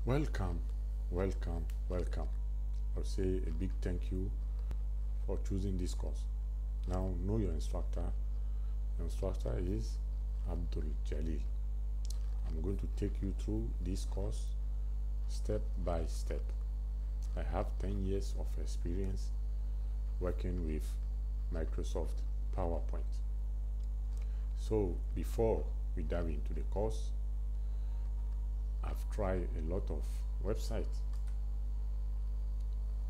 Welcome, welcome. I'll say a big thank you for choosing this course. Now, know your instructor. Your instructor is Abdul Jalil. I'm going to take you through this course step by step. I have 10 years of experience working with Microsoft PowerPoint. So, before we dive into the course, I've tried a lot of websites,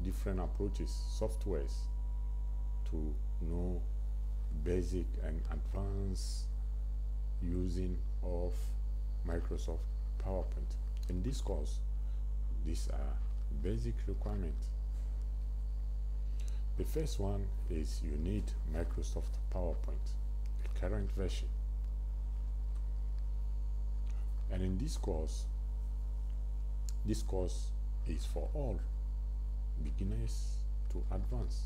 different approaches, softwares to know basic and advanced using of Microsoft PowerPoint. In this course, these are basic requirements. The first one is you need Microsoft PowerPoint, the current version. And in this course is for all, beginners to advanced.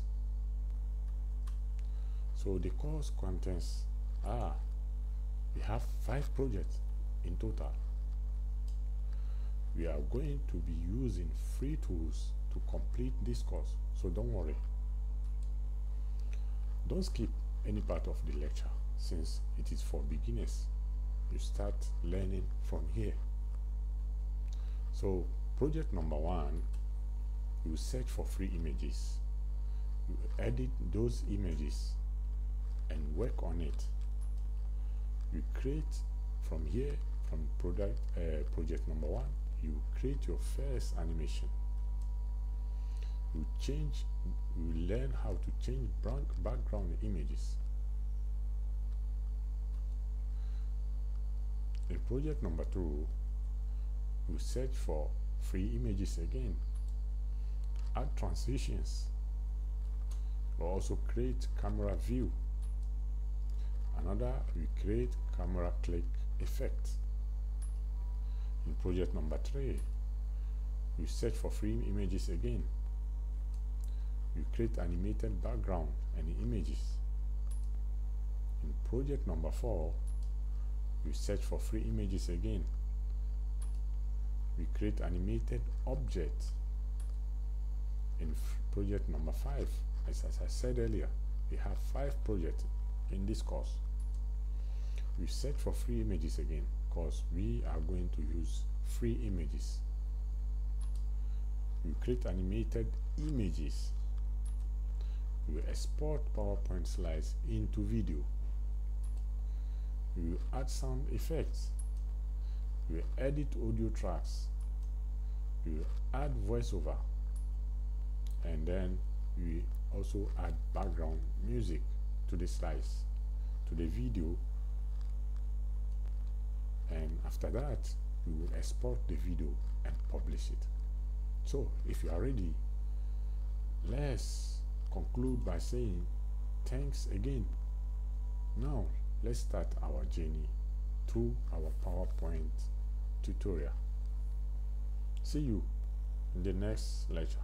So the course contents we have 5 projects in total. We are going to be using free tools to complete this course, so don't worry. Don't skip any part of the lecture since it is for beginners. You start learning from here. So project number 1, you search for free images. You edit those images and work on it. You create from here, from project number 1, you create your first animation. You learn how to change background images. In project number 2, you search for free images again. Add transitions. You also create camera view. Another, we create camera click effect. In project number 3, you search for free images again. You create animated background and images. In project number 4, you search for free images again. We create animated objects. In project number 5, as I said earlier, we have 5 projects in this course. We search for free images again because we are going to use free images. We create animated images. We export PowerPoint slides into video. We add sound effects. We edit audio tracks. We add voiceover. And then we also add background music to the slides, to the video. And after that, we will export the video and publish it. So, if you are ready, let's conclude by saying thanks again. Now, let's start our journey through our PowerPoint tutorial. See you in the next lecture.